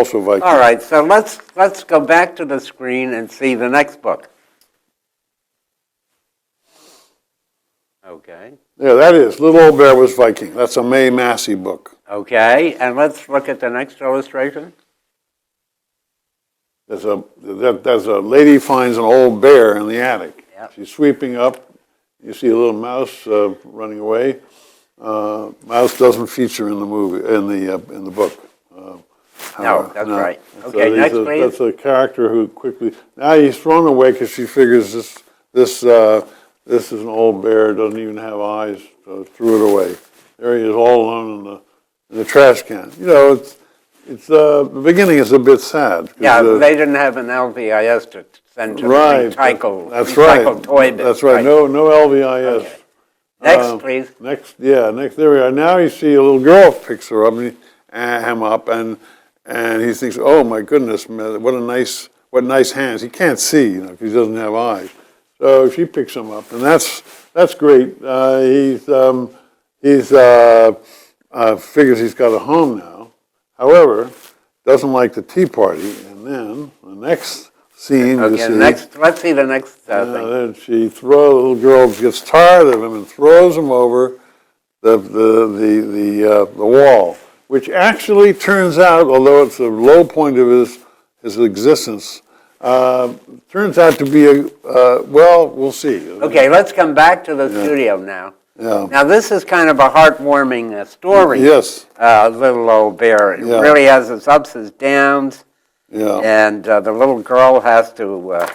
also Viking. All right, so let's go back to the screen and see the next book. Okay. Yeah, that is. Little Old Bear was Viking. That's a Mae Massey book. Okay, and let's look at the next illustration. There's a lady finds an old bear in the attic. Yep. She's sweeping up. You see a little mouse running away. Mouse doesn't feature in the movie in the book. No, that's right. Okay, next, please. That's a character who quickly now he's thrown away because she figures this is an old bear, doesn't even have eyes, so threw it away. There he is, all alone in the trash can. You know, it's the beginning is a bit sad. Yeah, they didn't have an LVIS to send to right, the recycle, that's recycle right. toy bin. That's right. No LVIS. Okay. Next, please. Next, there we are. Now you see a little girl picks her up, him up, and he thinks, oh my goodness, what nice hands. He can't see, you know, because he doesn't have eyes. So she picks him up, and that's great. He's figures he's got a home now. However, doesn't like the tea party, and then the next scene. Okay, let's see the next thing. Then the little girl gets tired of him and throws him over the wall, which actually turns out, although it's a low point of his existence, turns out to be well, we'll see. Okay, let's come back to the studio now. Yeah. Now this is kind of a heartwarming story. Yes. Little Old Bear. It really has its ups and downs. Yeah. And the little girl has to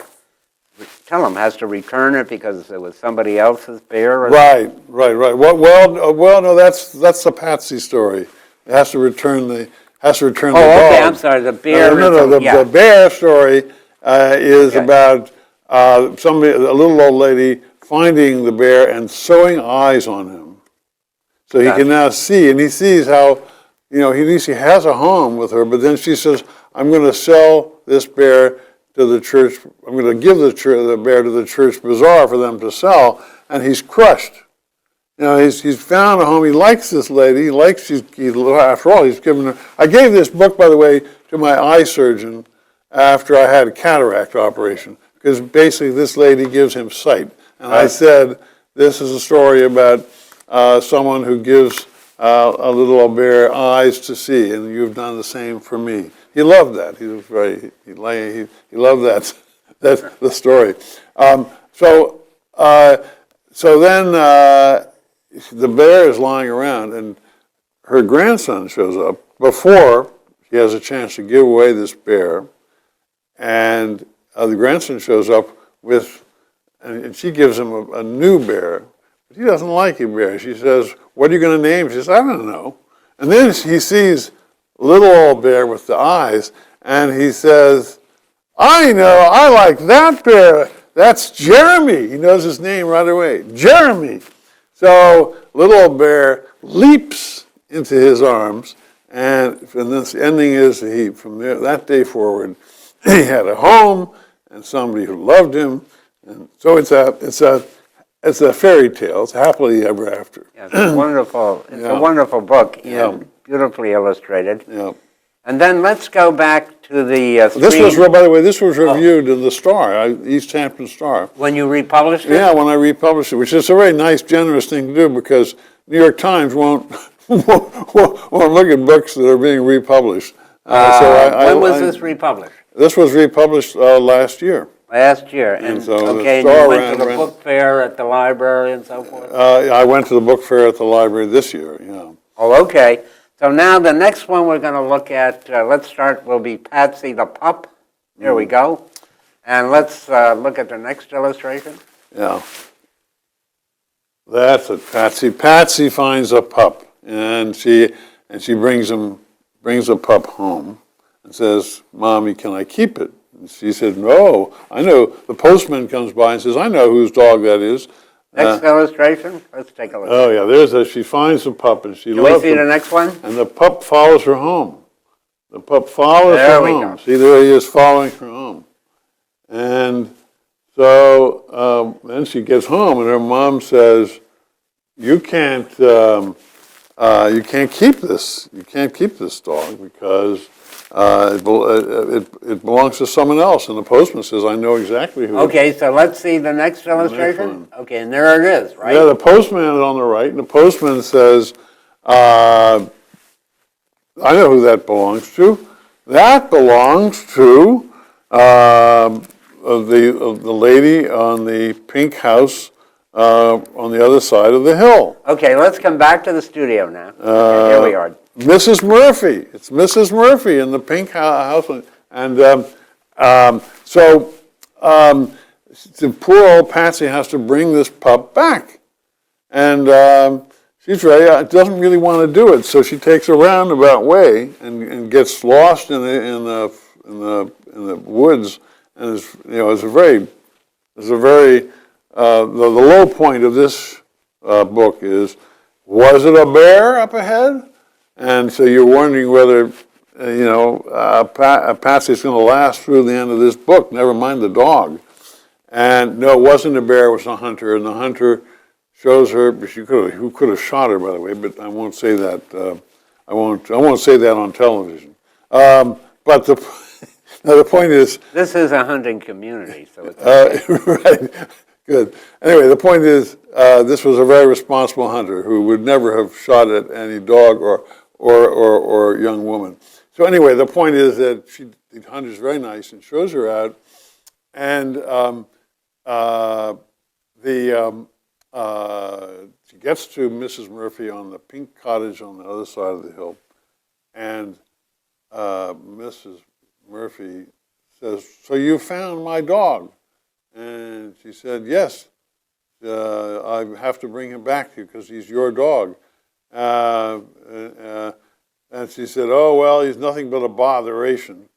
has to return it because it was somebody else's bear. Right. Well, no, that's the Patsy story. It has to return the dog. Oh, okay. I'm sorry. The bear. The bear story is about a little old lady finding the bear and sewing eyes on him, so he can now see, and he sees how, you know, he has a home with her, but then she says, I'm going to sell this bear to the church. I'm going to give the bear to the church bazaar for them to sell, and he's crushed. You know, he's found a home. He likes this lady. After all, he's given her. I gave this book, by the way, to my eye surgeon after I had a cataract operation, because basically this lady gives him sight. And I said, this is a story about someone who gives a little old bear eyes to see, and you've done the same for me. He loved that. He loved that. That's the story. So then the bear is lying around, and her grandson shows up before she has a chance to give away this bear, and the grandson shows up with. And she gives him a new bear, but he doesn't like a bear. She says, what are you going to name? She says, I don't know. And then he sees little old bear with the eyes, and he says, I know, I like that bear. That's Jeremy. He knows his name right away. Jeremy. So little old bear leaps into his arms, and then the ending is from that day forward, he had a home and somebody who loved him. And so it's a fairy tale. It's happily ever after. Yeah, it's wonderful. It's a wonderful book. And beautifully illustrated. Yeah. And then let's go back to the screen. By the way, this was reviewed in the Star, East Hampton Star. When you republished it? Yeah, when I republished it, which is a very nice, generous thing to do, because New York Times won't look at books that are being republished. When was this republished? This was republished last year. Last year, and so and you went to the book fair at the library and so forth? I went to the book fair at the library this year, yeah. Oh, okay. So now the next one we're going to look at, will be Patsy the Pup. There we go. And let's look at the next illustration. Yeah. That's it, Patsy. Patsy finds a pup, and she brings a pup home and says, Mommy, can I keep it? And she said, no, I know. The postman comes by and says, I know whose dog that is. Next illustration. Let's take a look. Oh, yeah. She finds the pup, and she loves it. Can we see the next one? And the pup follows her home. The pup follows her home. There we go. See, there he is following her home. And so then she gets home, and her mom says, you can't keep this. You can't keep this dog because it belongs to someone else, and the postman says, I know exactly who. Okay, so let's see the next illustration. Okay, and there it is, right? Yeah, the postman is on the right, and the postman says, I know who that belongs to. That belongs to the lady on the pink house on the other side of the hill. Okay, let's come back to the studio now. Okay, here we are. Mrs. Murphy. It's Mrs. Murphy in the pink house. And so the poor old Patsy has to bring this pup back. And she's doesn't really want to do it. So she takes a roundabout way and gets lost in the woods. And it's the low point of this book is, was it a bear up ahead? And so you're wondering whether, Patsy's going to last through the end of this book, never mind the dog. And no, it wasn't a bear, it was a hunter. And the hunter shows her, who could have shot her, by the way, but I won't say that. I won't say that on television. But the point is... This is a hunting community, so it's... right, good. Anyway, the point is, this was a very responsible hunter who would never have shot at any dog or young woman. So anyway, the point is that the hunter's very nice and shows her out, and she gets to Mrs. Murphy on the pink cottage on the other side of the hill, and Mrs. Murphy says, "So you found my dog?" And she said, "Yes, I have to bring him back to you because he's your dog." And she said, "Oh, well, he's nothing but a botheration."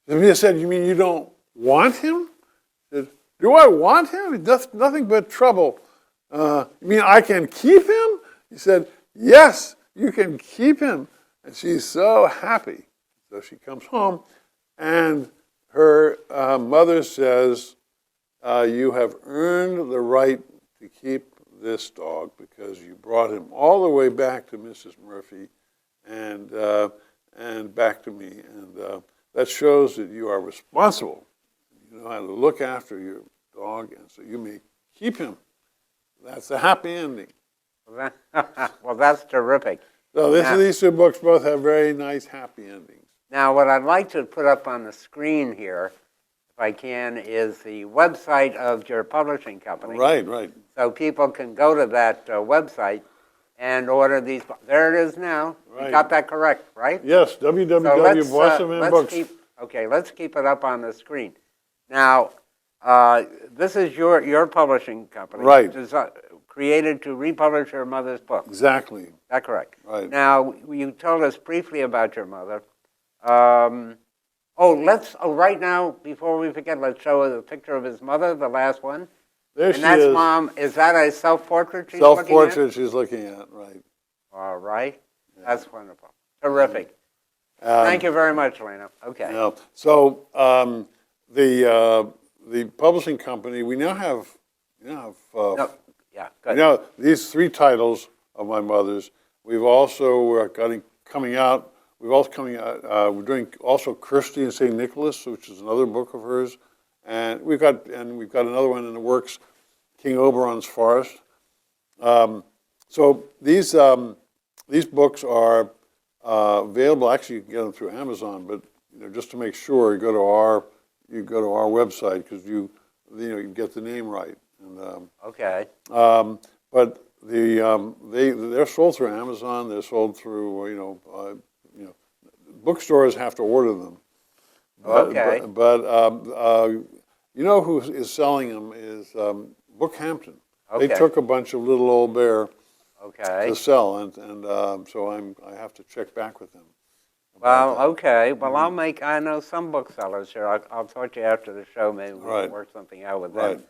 And he said, "You mean you don't want him?" She said, "Do I want him? He's nothing but trouble. You mean I can keep him?" He said, "Yes, you can keep him." And she's so happy. So she comes home, and her mother says, "You have earned the right to keep this dog because you brought him all the way back to Mrs. Murphy and back to me. And that shows that you are responsible. You know how to look after your dog, and so you may keep him." That's a happy ending. Well, that's terrific. So these two books both have very nice happy endings. Now, what I'd like to put up on the screen here, if I can, is the website of your publishing company. Right, right. So people can go to that website and order these. There it is now. Right. You got that correct, right? Yes, www.voiceofmanbooks. Let's keep it up on the screen. Now, this is your publishing company. Right. Created to republish your mother's book. Exactly. Is that correct? Right. Now, you told us briefly about your mother. Right now, before we forget, let's show the picture of his mother, the last one. There she is. And that's Mom. Is that a self-portrait she's looking at? Self-portrait she's looking at, right. All right. Yeah. That's wonderful. Terrific. Thank you very much, Elena. Okay. Yeah. So the publishing company, we now have good. These three titles of my mother's. We've also coming out. We're doing also Kirsty and St. Nicholas, which is another book of hers, and we've got another one in the works, King Oberon's Forest. So these books are available. Actually, you can get them through Amazon, but just to make sure, you go to our website because you get the name right. And, okay. But they're sold through Amazon. They're sold through bookstores have to order them. Okay. But who is selling them is Bookhampton. Okay. They took a bunch of Little Old Bear to sell, and so I have to check back with them. Well, okay. Well, I know some booksellers here. I'll talk to you after the show. Maybe we can work something out with them. Right.